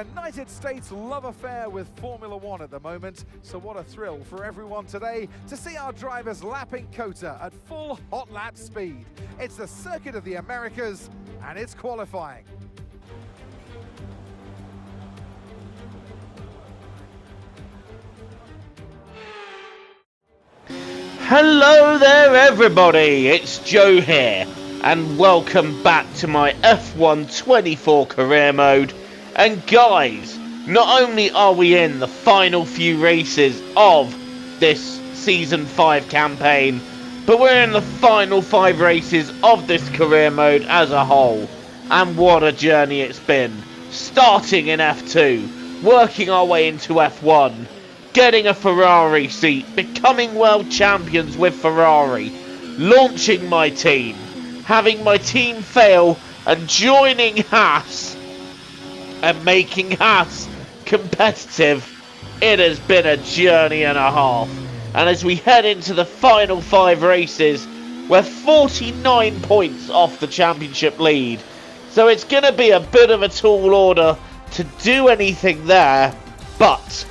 United States love affair with Formula One at the moment, so what a thrill for everyone today to see our drivers lapping COTA at full hot lap speed. It's the Circuit of the Americas, and it's qualifying. Hello there everybody, it's Joe here, and welcome back to my F1 24 career mode. And guys, not only are we in the final few races of this Season 5 campaign, but we're in the final 5 races of this career mode as a whole. And what a journey it's been, starting in F2, working our way into F1, getting a Ferrari seat, becoming world champions with Ferrari, launching my team, having my team fail and joining Haas and making Haas competitive. It has been a journey and a half, and as we head into the final 5 races, we're 49 points off the championship lead, so it's going to be a bit of a tall order to do anything there, but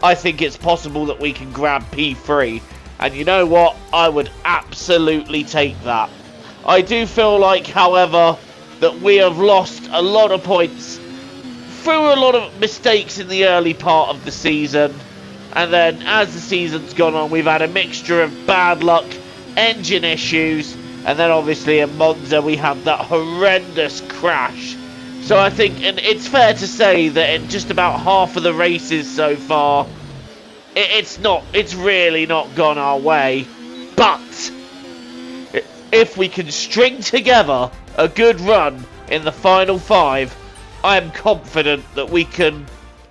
I think it's possible that we can grab P3, and you know what, I would absolutely take that. I do feel like, however, that we have lost a lot of points through a lot of mistakes in the early part of the season, and then as the season's gone on, we've had a mixture of bad luck, engine issues, and then obviously in Monza we had that horrendous crash. So I think, and it's fair to say that in just about half of the races so far, it's really not gone our way. But if we can string together a good run in the final 5, I am confident that we can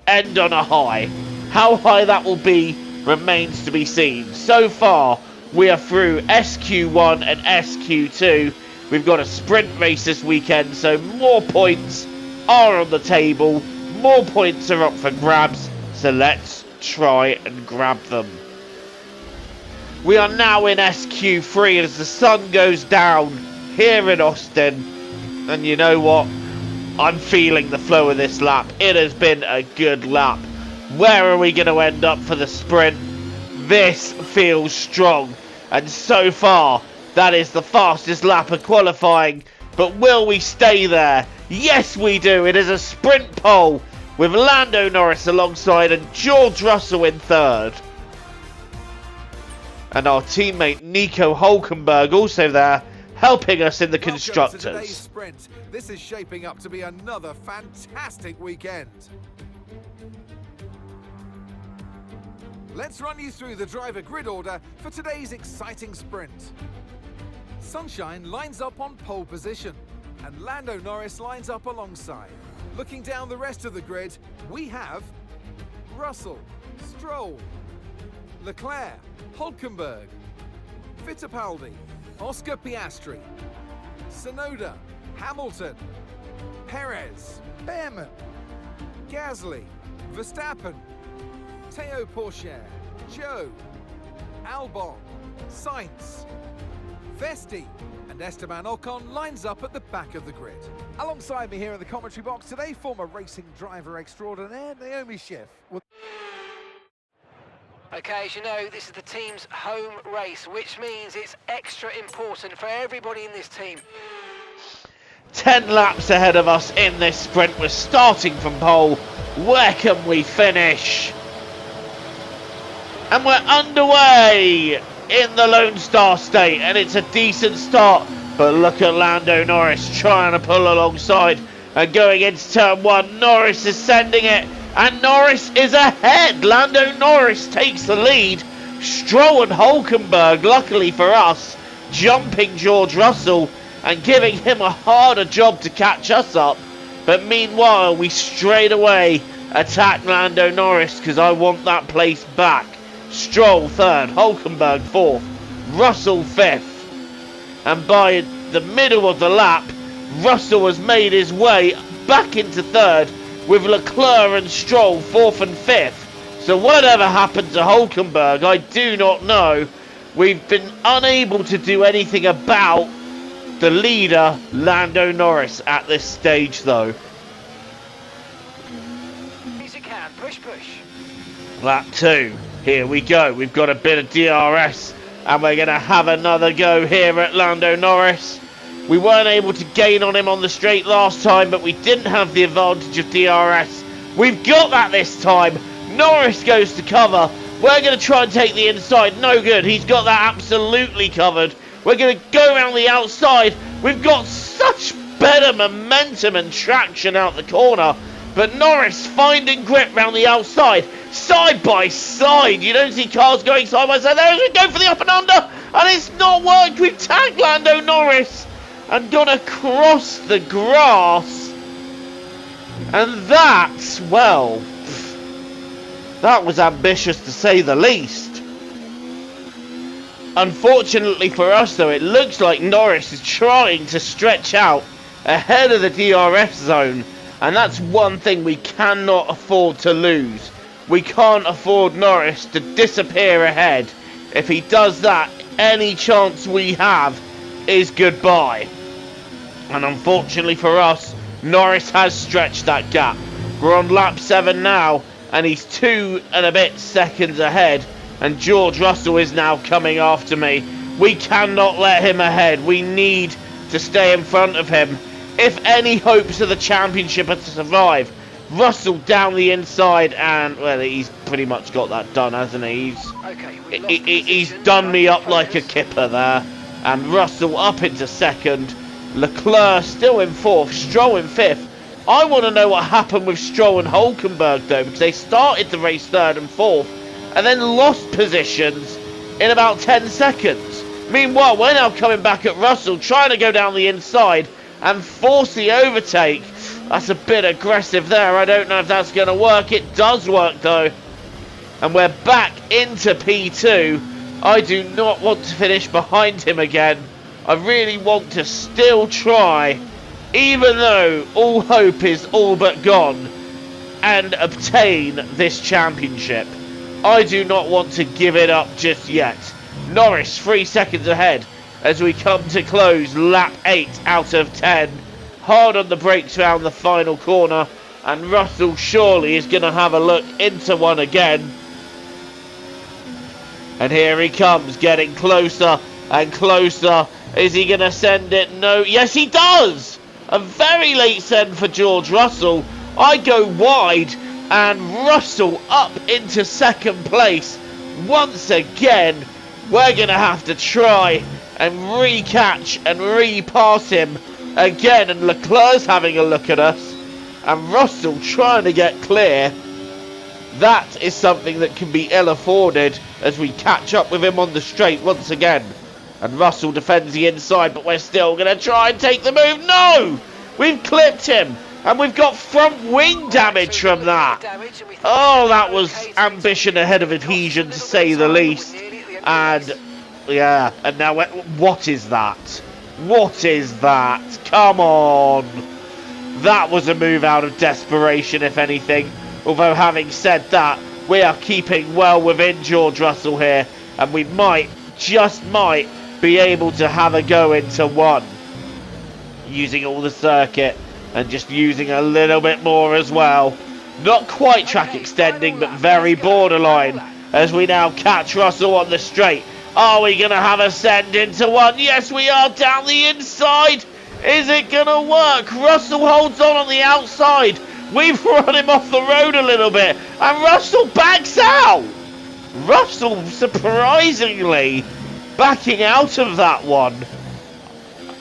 end on a high. How high that will be remains to be seen. So far, we are through SQ1 and SQ2. We've got a sprint race this weekend, so more points are on the table. More points are up for grabs, so let's try and grab them. We are now in SQ3 as the sun goes down here in Austin, and you know what? I'm feeling the flow of this lap. It has been a good lap. Where are we going to end up for the sprint? This feels strong, and so far that is the fastest lap of qualifying, but will we stay there? Yes we do. It is a sprint pole with Lando Norris alongside and George Russell in third. And our teammate Nico Hülkenberg also there, helping us in the constructors. Welcome to today's sprint. This is shaping up to be another fantastic weekend. Let's run you through the driver grid order for today's exciting sprint. Sunshine lines up on pole position, and Lando Norris lines up alongside. Looking down the rest of the grid, we have Russell, Stroll, Leclerc, Hülkenberg, Fittipaldi, Oscar Piastri, Tsunoda, Hamilton, Perez, Behrman, Gasly, Verstappen, Théo Pourchaire, Joe, Albon, Sainz, Vesti, and Esteban Ocon lines up at the back of the grid. Alongside me here in the commentary box today, former racing driver extraordinaire Naomi Schiff. Okay, as you know, this is the team's home race, which means it's extra important for everybody in this team. 10 laps ahead of us in this sprint. We're starting from pole. Where can we finish? And we're underway in the Lone Star State, and it's a decent start, but look at Lando Norris trying to pull alongside and going into turn 1. Norris is sending it, and Norris is ahead. Lando Norris takes the lead. Stroll and Hülkenberg, luckily for us, jumping George Russell and giving him a harder job to catch us up. But meanwhile, we straight away attack Lando Norris because I want that place back. Stroll third, Hülkenberg fourth, Russell fifth, and by the middle of the lap, Russell has made his way back into third with Leclerc and Stroll fourth and fifth. So whatever happened to Hülkenberg, I do not know. We've been unable to do anything about the leader, Lando Norris, at this stage though. Lap 2. Here we go. We've got a bit of DRS. And we're going to have another go here at Lando Norris. We weren't able to gain on him on the straight last time, but we didn't have the advantage of DRS. We've got that this time. Norris goes to cover. We're going to try and take the inside. No good. He's got that absolutely covered. We're going to go around the outside. We've got such better momentum and traction out the corner. But Norris finding grip round the outside. Side by side. You don't see cars going side by side. There we go for the up and under. And it's not worked. We've tagged Lando Norris and gone across the grass. And that, well, that was ambitious to say the least. Unfortunately for us though, it looks like Norris is trying to stretch out ahead of the DRS zone. And that's one thing we cannot afford to lose. We can't afford Norris to disappear ahead. If he does that, any chance we have is goodbye. And unfortunately for us, Norris has stretched that gap. We're on lap 7 now, and he's 2 and a bit seconds ahead. And George Russell is now coming after me. We cannot let him ahead. We need to stay in front of him. If any hopes of the championship are to survive, Russell down the inside, and well, he's pretty much got that done, hasn't he? He's done me up like a kipper there. And Russell up into second. Leclerc still in fourth, Stroll in fifth. I want to know what happened with Stroll and Hülkenberg though, because they started the race third and fourth and then lost positions in about 10 seconds. Meanwhile, we're now coming back at Russell, trying to go down the inside and force the overtake. That's a bit aggressive there. I don't know if that's going to work. It does work though. And we're back into P2. I do not want to finish behind him again. I really want to still try, even though all hope is all but gone, and obtain this championship. I do not want to give it up just yet. Norris 3 seconds ahead as we come to close lap 8 out of 10. Hard on the brakes around the final corner, and Russell surely is going to have a look into one again. And here he comes, getting closer and closer. Is he going to send it? No. Yes, he does! A very late send for George Russell. I go wide, and Russell up into second place. Once again, we're going to have to try and re-catch and re-pass him again. And Leclerc's having a look at us. And Russell trying to get clear. That is something that can be ill-afforded as we catch up with him on the straight once again. And Russell defends the inside, but we're still going to try and take the move. No! We've clipped him. And we've got front wing damage from that. Oh, that was ambition ahead of adhesion, to say the least. And, yeah, and now, what is that? What is that? Come on. That was a move out of desperation, if anything. Although, having said that, we are keeping well within George Russell here. And we might, just might, be able to have a go into one. Using all the circuit. And just using a little bit more as well. Not quite track extending, but very borderline. As we now catch Russell on the straight. Are we going to have a send into one? Yes, we are, down the inside. Is it going to work? Russell holds on the outside. We've run him off the road a little bit. And Russell backs out. Russell, surprisingly, backing out of that one.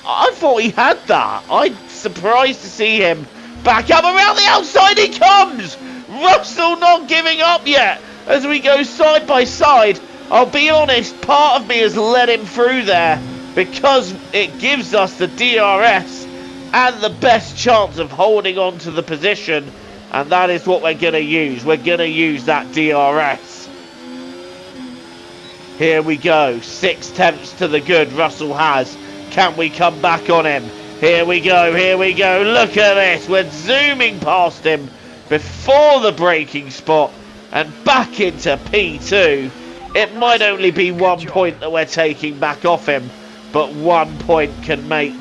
I thought he had that. I'm surprised to see him back up. Around the outside he comes. Russell not giving up yet as we go side by side. I'll be honest, part of me has let him through there because it gives us the DRS and the best chance of holding on to the position, and that is what we're going to use. We're going to use that DRS. Here we go. 6 tenths to the good Russell has. Can we come back on him? Here we go, here we go. Look at this. We're zooming past him before the braking spot and back into P2. It might only be 1 point that we're taking back off him, but 1 point can make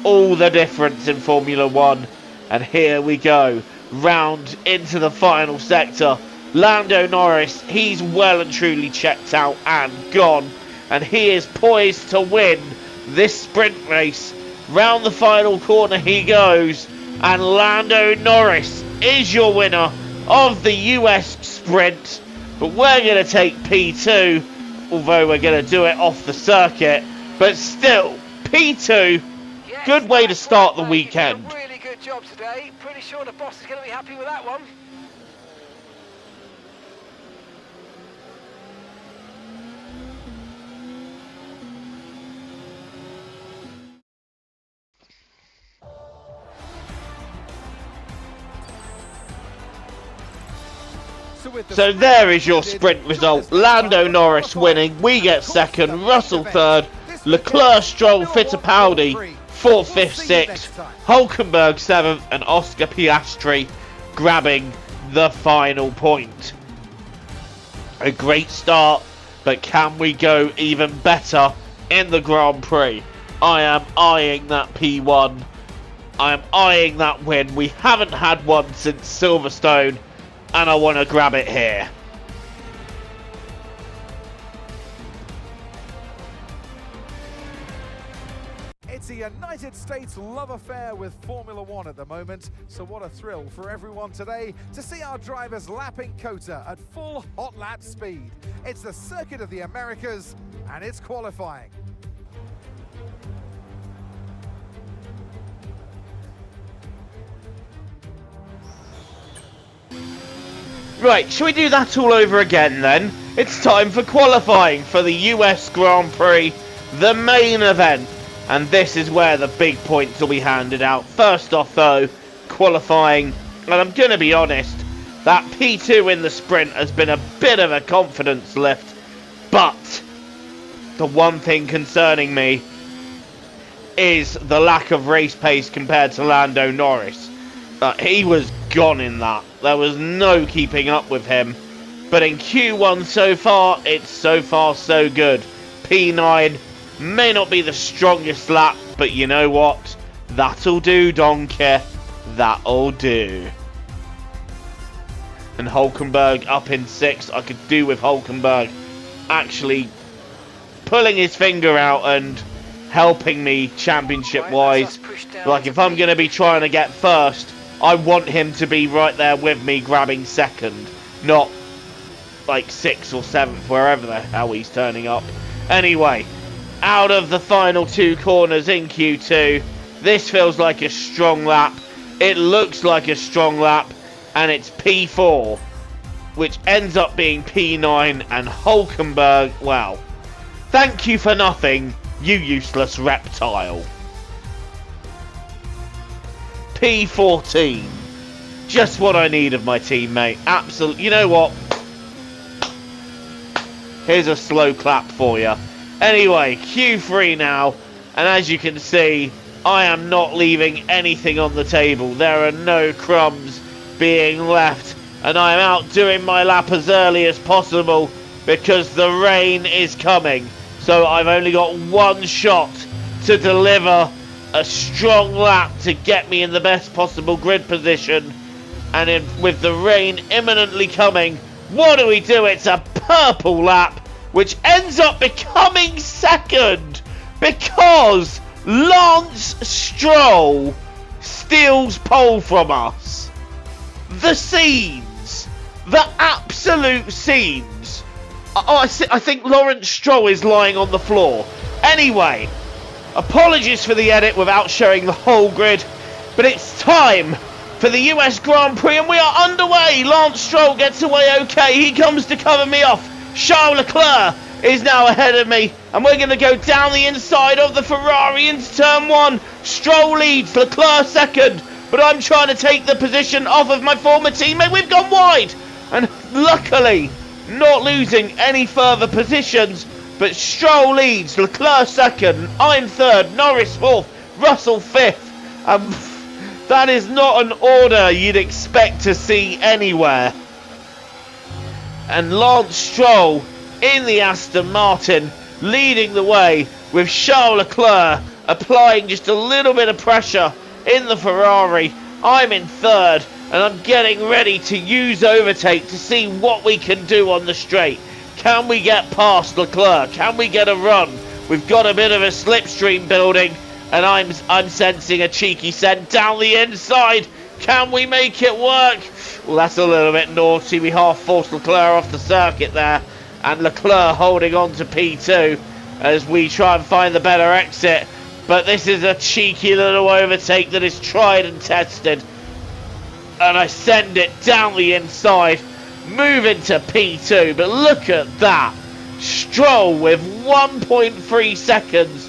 all the difference in Formula 1. And here we go. Round into the final sector Lando Norris, he's well and truly checked out and gone. And he is poised to win this sprint race. Round the final corner he goes. And Lando Norris is your winner of the US Sprint. But we're going to take P2, although we're going to do it off the circuit. But still, P2, Yes, good way to that's start the well, mate. You did weekend. a really good job today. Pretty sure the boss is going to be happy with that one. So there is your sprint result. Lando Norris winning, we get second, Russell third, Leclerc, Stroll, Fittipaldi 4th, 5th, 6th, Hulkenberg 7th, and Oscar Piastri grabbing the final point. A great start, but can we go even better in the Grand Prix? I am eyeing that P1. I am eyeing that win. We haven't had one since Silverstone, and I want to grab it here. It's a United States love affair with Formula One at the moment, so what a thrill for everyone today to see our drivers lapping COTA at full hot lap speed. It's the Circuit of the Americas, and it's qualifying. Right, shall we do that all over again then? It's time for qualifying for the US Grand Prix, the main event. And this is where the big points will be handed out. First off though, qualifying. And I'm going to be honest, that P2 in the sprint has been a bit of a confidence lift. But the one thing concerning me is the lack of race pace compared to Lando Norris. He was gone in that. There was no keeping up with him. But in Q1 so far, it's so far so good. P9 may not be the strongest lap, but you know what? That'll do, Donkey. That'll do. And Hulkenberg up in 6th. I could do with Hulkenberg actually pulling his finger out and helping me championship-wise. Like, if I'm going to be trying to get first, I want him to be right there with me grabbing second, not like 6th or 7th, wherever the hell he's turning up. Anyway, out of the final 2 corners in Q2, this feels like a strong lap. It looks like a strong lap, and it's P4, which ends up being P9, and Hulkenberg, well, thank you for nothing, you useless reptile. P14. Just what I need of my teammate. Absolutely. You know what? Here's a slow clap for you. Anyway, Q3 now. And as you can see, I am not leaving anything on the table. There are no crumbs being left. And I am out doing my lap as early as possible because the rain is coming. So I've only got one shot to deliver a strong lap to get me in the best possible grid position. And with the rain imminently coming, what do we do? It's a purple lap, which ends up becoming second because Lance Stroll steals pole from us. The scenes, the absolute scenes. I think Lawrence Stroll is lying on the floor. Anyway, apologies for the edit without showing the whole grid, but it's time for the US Grand Prix and we are underway. Lance Stroll gets away okay. He comes to cover me off. Charles Leclerc is now ahead of me and we're going to go down the inside of the Ferrari into turn 1. Stroll leads, Leclerc second, but I'm trying to take the position off of my former teammate. We've gone wide and luckily not losing any further positions. But Stroll leads, Leclerc second, I'm third, Norris fourth, Russell fifth. That is not an order you'd expect to see anywhere. And Lance Stroll in the Aston Martin leading the way with Charles Leclerc applying just a little bit of pressure in the Ferrari. I'm in third and I'm getting ready to use overtake to see what we can do on the straight. Can we get past Leclerc? Can we get a run? We've got a bit of a slipstream building, and I'm sensing a cheeky send down the inside. Can we make it work? Well, that's a little bit naughty. We half forced Leclerc off the circuit there, and Leclerc holding on to P2 as we try and find the better exit. But this is a cheeky little overtake that is tried and tested, and I send it down the inside, move into P2. But look at that, Stroll with 1.3 seconds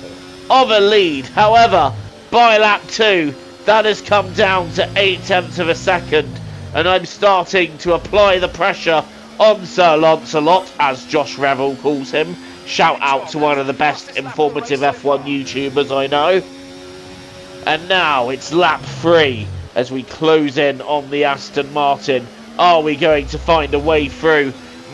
of a lead. However, by lap 2, that has come down to 0.8 of a second, and I'm starting to apply the pressure on Sir Lancelot, as Josh Revel calls him. Shout out to one of the best informative F1 YouTubers I know. And now it's lap 3 as we close in on the Aston Martin. Are we going to find a way through?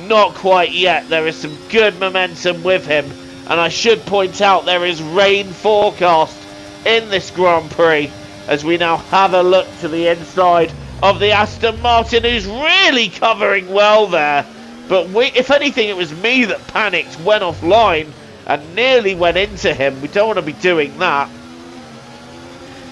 Not quite yet. There is some good momentum with him, and I should point out there is rain forecast in this Grand Prix as we now have a look to the inside of the Aston Martin, who's really covering well there. But if anything, it was me that panicked, went offline, and nearly went into him. We don't want to be doing that.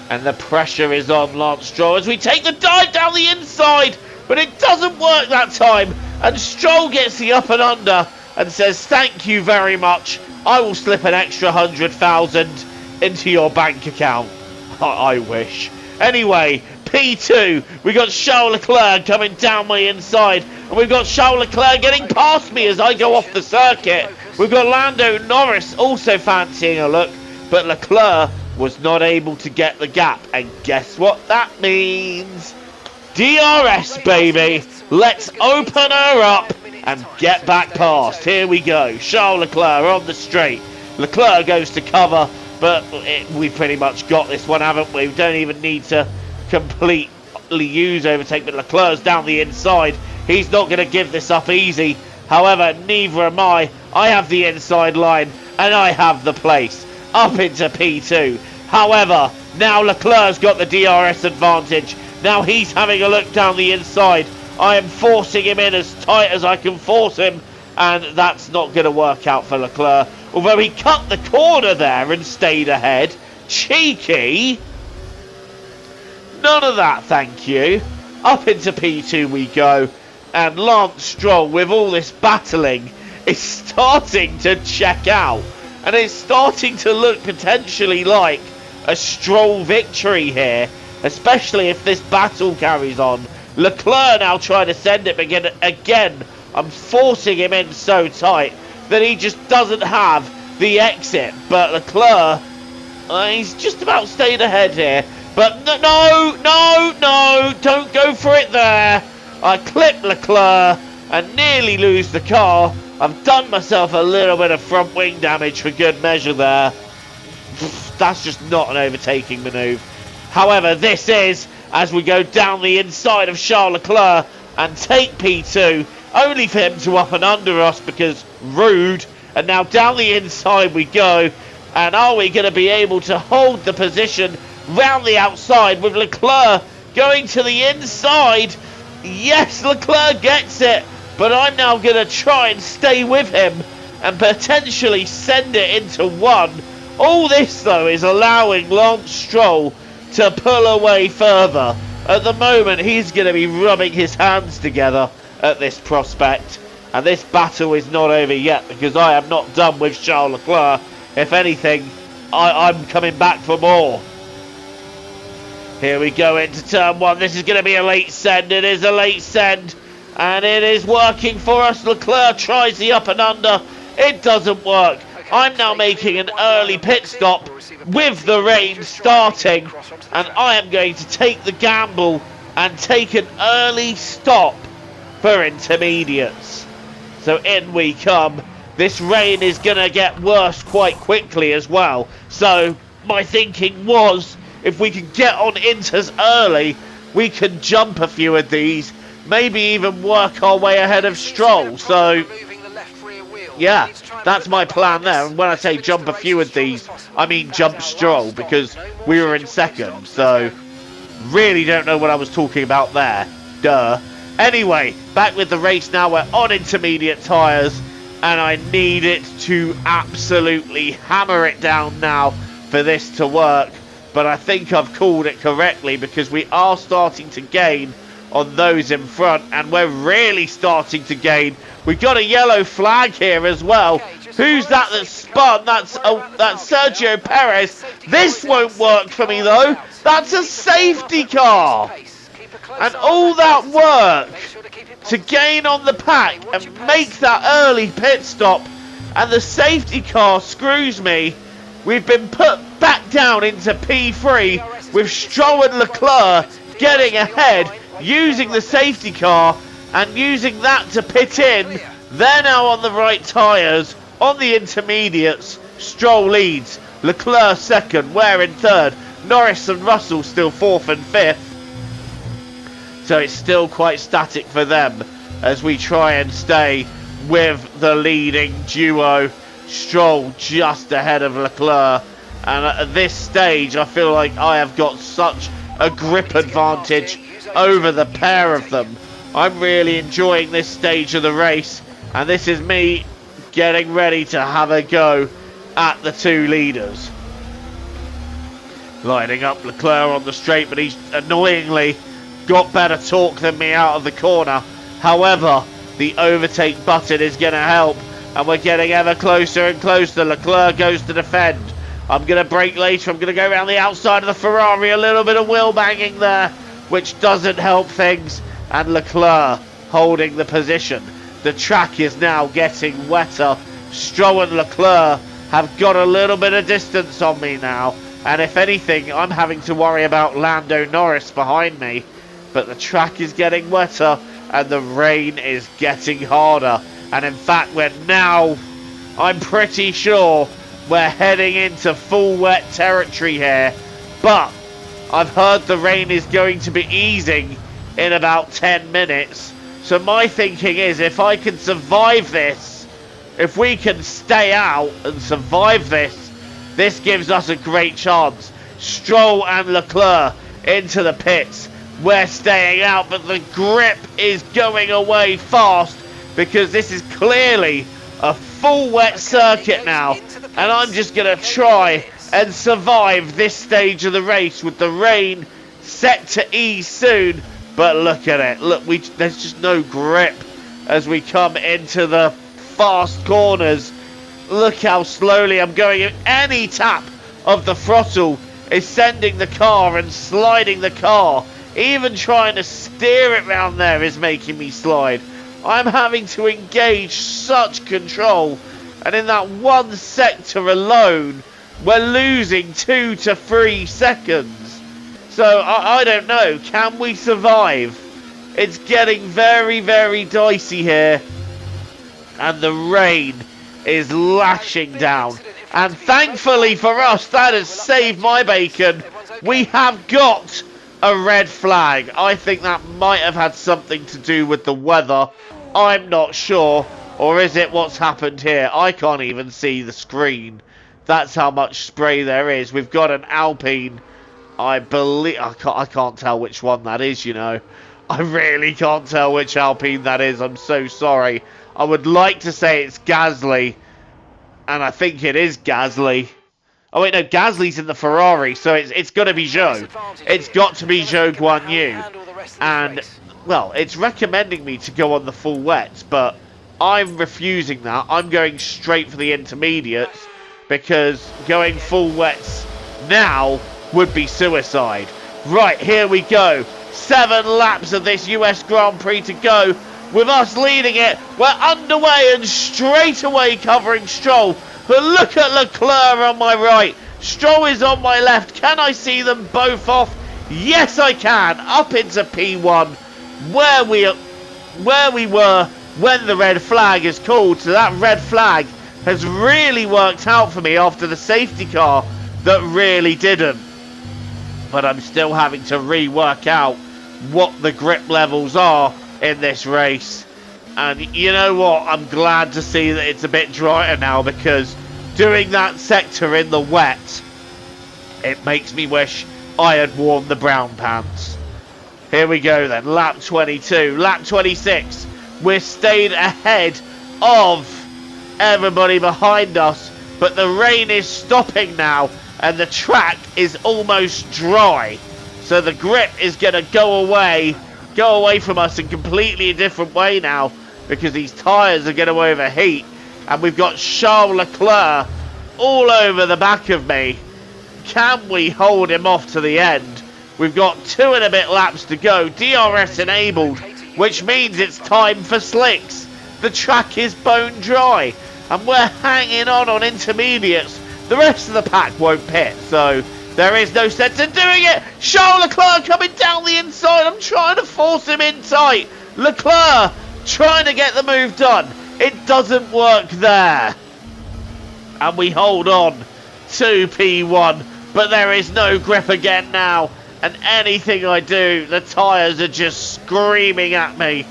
And the pressure is on Lance Stroll as we take the dive down the inside, but it doesn't work that time. And Stroll gets the up and under and says, thank you very much. I will slip an extra 100,000 into your bank account. I wish. Anyway, P2, we got Charles Leclerc coming down my inside, and we've got Charles Leclerc getting past me as I go off the circuit. We've got Lando Norris also fancying a look, but Leclerc was not able to get the gap, and guess what that means? DRS, baby. Let's open her up and get back past. Here we go. Charles Leclerc on the straight. Leclerc goes to cover, but we've pretty much got this one, haven't we? We don't even need to completely use overtake, but Leclerc's down the inside. He's not going to give this up easy. However, neither am I. I have the inside line, and I have the place up into P2. However, now Leclerc's got the DRS advantage. Now he's having a look down the inside. I am forcing him in as tight as I can force him, and that's not going to work out for Leclerc. Although he cut the corner there and stayed ahead. Cheeky. None of that, thank you. Up into P2 we go. And Lance Stroll, with all this battling, is starting to check out. And it's starting to look potentially like a Stroll victory here, especially if this battle carries on. Leclerc now trying to send it again. I'm forcing him in so tight that he just doesn't have the exit. But Leclerc, he's just about stayed ahead here. But no, don't go for it there. I clip Leclerc and nearly lose the car. I've done myself a little bit of front wing damage for good measure there. That's just not an overtaking manoeuvre. However, this is as we go down the inside of Charles Leclerc and take P2, only for him to up and under us because rude. And now down the inside we go. And are we going to be able to hold the position round the outside with Leclerc going to the inside? Yes, Leclerc gets it, but I'm now going to try and stay with him and potentially send it into one. All this, though, is allowing Lance Stroll to pull away further. At the moment, he's going to be rubbing his hands together at this prospect. And this battle is not over yet because I am not done with Charles Leclerc. If anything, I'm coming back for more. Here we go into turn one. This is going to be a late send. It is a late send. And it is working for us. Leclerc tries the up and under. It doesn't work. I'm now making an early pit stop with the rain starting. And I am going to take the gamble and take an early stop for intermediates. So in we come. This rain is going to get worse quite quickly as well. So my thinking was, if we can get on inters early, we can jump a few of these, maybe even work our way ahead of Stroll. So yeah, that's my plan there. And when I say jump a few of these, I mean jump Stroll, because we were in second. So Really don't know what I was talking about there. Duh. Anyway, back with the race now. We're on intermediate tyres, and I need it to absolutely hammer it down now for this to work. But I think I've called it correctly, because we are starting to gain on those in front, and we're really starting to gain. We've got a yellow flag here as well. Who's that spun? That's Sergio Perez. This won't work for me though. That's a safety car. And all that work to gain on the pack and make that early pit stop, and the safety car screws me. We've been put back down into P3 with Stroll and Leclerc getting ahead, using the safety car and using that to pit in. They're now on the right tyres on the intermediates. Stroll leads, Leclerc second, Ware in third, Norris and Russell still fourth and fifth. So it's still quite static for them as we try and stay with the leading duo. Stroll just ahead of Leclerc, and at this stage I feel like I have got such a grip advantage over the pair of them. I'm really enjoying this stage of the race, and this is me getting ready to have a go at the two leaders. Lining up Leclerc on the straight, but he's annoyingly got better torque than me out of the corner. However, the overtake button is going to help, and we're getting ever closer and closer. Leclerc goes to defend. I'm going to brake later. I'm going to go around the outside of the Ferrari. A little bit of wheel banging there, which doesn't help things. And Leclerc holding the position. The track is now getting wetter. Stroll and Leclerc have got a little bit of distance on me now. And if anything, I'm having to worry about Lando Norris behind me. But the track is getting wetter and the rain is getting harder. And in fact, I'm pretty sure we're heading into full wet territory here. But I've heard the rain is going to be easing in about 10 minutes. So my thinking is, if I can survive this, if we can stay out and survive this, this gives us a great chance. Stroll and Leclerc into the pits. We're staying out, but the grip is going away fast, because this is clearly a full wet circuit now, and I'm just going to try and survive this stage of the race with the rain set to ease soon. But look at it, look, there's just no grip as we come into the fast corners. Look how slowly I'm going. Any tap of the throttle is sending the car and sliding the car. Even trying to steer it round there is making me slide. I'm having to engage such control, and in that one sector alone we're losing 2 to 3 seconds. So I don't know, can we survive? It's getting very, very dicey here, and the rain is lashing down, and thankfully for us, that has saved my bacon. We have got a red flag. I think that might have had something to do with the weather. I'm not sure. Or is it what's happened here? I can't even see the screen. That's how much spray there is. We've got an Alpine. I believe... I can't tell which one that is, you know. I really can't tell which Alpine that is. I'm so sorry. I would like to say it's Gasly. And I think it is Gasly. Oh wait, no, Gasly's in the Ferrari, so it's got to be Zhou. It's got to be Zhou Guanyu. And, well, it's recommending me to go on the full wets, but I'm refusing that. I'm going straight for the intermediates, because going full wets now would be suicide. Right, here we go. 7 laps of this US Grand Prix to go, with us leading it. We're underway and straight away covering Stroll. But look at Leclerc on my right. Stroll is on my left. Can I see them both off? Yes, I can. Up into P1, where we were when the red flag is called. So that red flag has really worked out for me after the safety car that really didn't. But I'm still having to rework out what the grip levels are in this race. And you know what? I'm glad to see that it's a bit drier now, because doing that sector in the wet, it makes me wish I had worn the brown pants. Here we go then, lap 22, lap 26. We're stayed ahead of everybody behind us, but the rain is stopping now and the track is almost dry. So the grip is going to go away from us in completely a different way now, because these tyres are going to overheat. And we've got Charles Leclerc all over the back of me. Can we hold him off to the end? We've got 2 and a bit laps to go. DRS enabled, which means it's time for slicks. The track is bone dry, and we're hanging on intermediates. The rest of the pack won't pit, so there is no sense in doing it. Charles Leclerc coming down the inside. I'm trying to force him in tight. Leclerc trying to get the move done. It doesn't work there. And we hold on to P1, but there is no grip again now. And anything I do, the tyres are just screaming at me.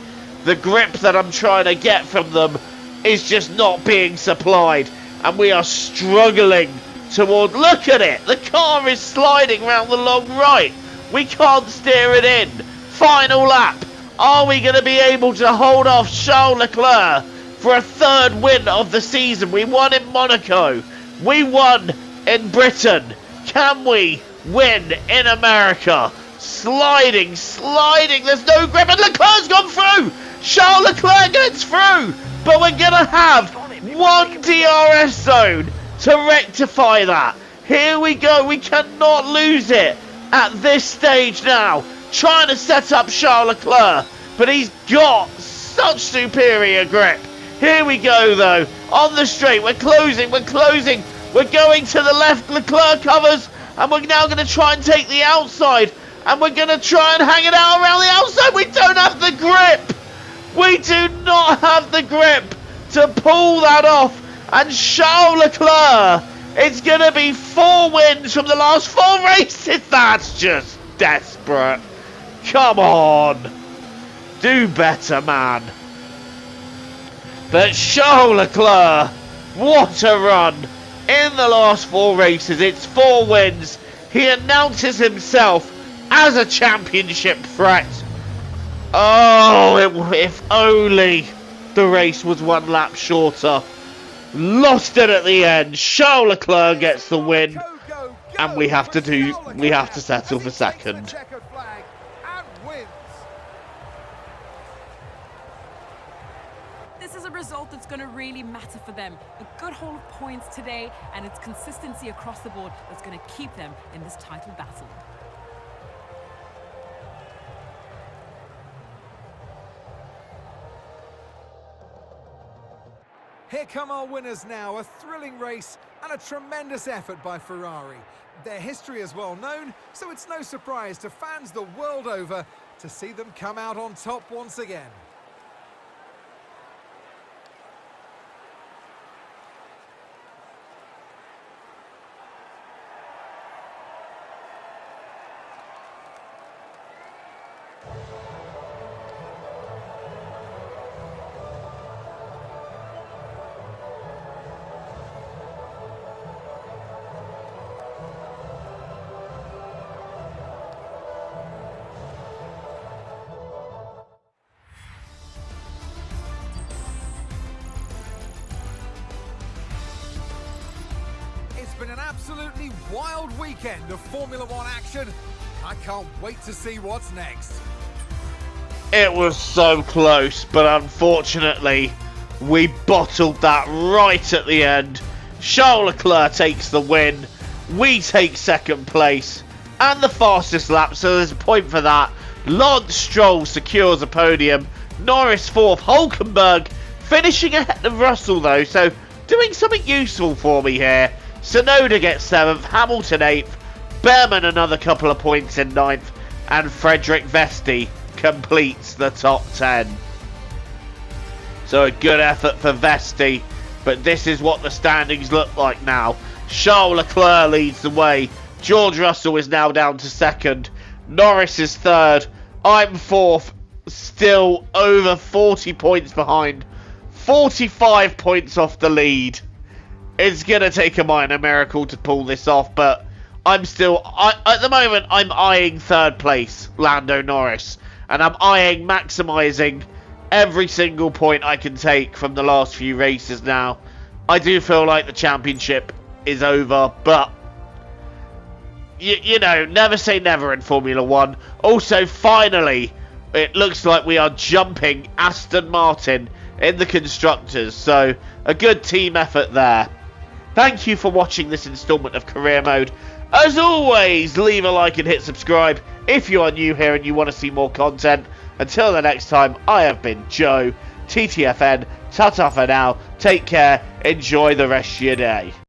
The grip that I'm trying to get from them is just not being supplied. And we are struggling toward... Look at it! The car is sliding round the long right. We can't steer it in. Final lap. Are we going to be able to hold off Charles Leclerc for a 3rd win of the season? We won in Monaco. We won in Britain. Can we win in America? Sliding. There's no grip, and Leclerc's gone through. Charles Leclerc gets through, but we're going to have one DRS zone to rectify that. Here we go. We cannot lose it at this stage now. Trying to set up Charles Leclerc, but he's got such superior grip. Here we go though, on the straight, we're closing, we're going to the left. Leclerc covers, and we're now going to try and take the outside, and we're going to try and hang it out around the outside. We don't have the grip. We do not have the grip to pull that off, and Charles Leclerc, it's going to be 4 wins from the last 4 races. That's just desperate. Come on, do better, man. But Charles Leclerc, what a run in the last 4 races. It's 4 wins. He announces himself as a championship threat. Oh, if only the race was 1 lap shorter. Lost it at the end. Charles Leclerc gets the win, and we have to settle for 2nd. This is a result that's going to really matter for them. A good haul of points today, and it's consistency across the board that's going to keep them in this title battle. Here come our winners now, a thrilling race and a tremendous effort by Ferrari. Their history is well known, so it's no surprise to fans the world over to see them come out on top once again. It's been an absolutely wild weekend of Formula One action. I can't wait to see what's next. It was so close, but unfortunately, we bottled that right at the end. Charles Leclerc takes the win. We take 2nd place and the fastest lap, so there's a point for that. Lance Stroll secures a podium. Norris 4th. Hulkenberg finishing ahead of Russell though, so doing something useful for me here. Tsunoda gets 7th, Hamilton 8th, Behrman another couple of points in 9th, and Frederick Vesti completes the top 10. So a good effort for Vesti, but this is what the standings look like now. Charles Leclerc leads the way, George Russell is now down to 2nd, Norris is 3rd, I'm 4th, still over 40 points behind, 45 points off the lead. It's going to take a minor miracle to pull this off, but at the moment, I'm eyeing third place, Lando Norris, and I'm eyeing maximising every single point I can take from the last few races now. I do feel like the championship is over, but you know, never say never in Formula 1. Also, finally, it looks like we are jumping Aston Martin in the Constructors, so a good team effort there. Thank you for watching this instalment of Career Mode. As always, leave a like and hit subscribe if you are new here and you want to see more content. Until the next time, I have been Joe, TTFN, ta-ta for now, take care, enjoy the rest of your day.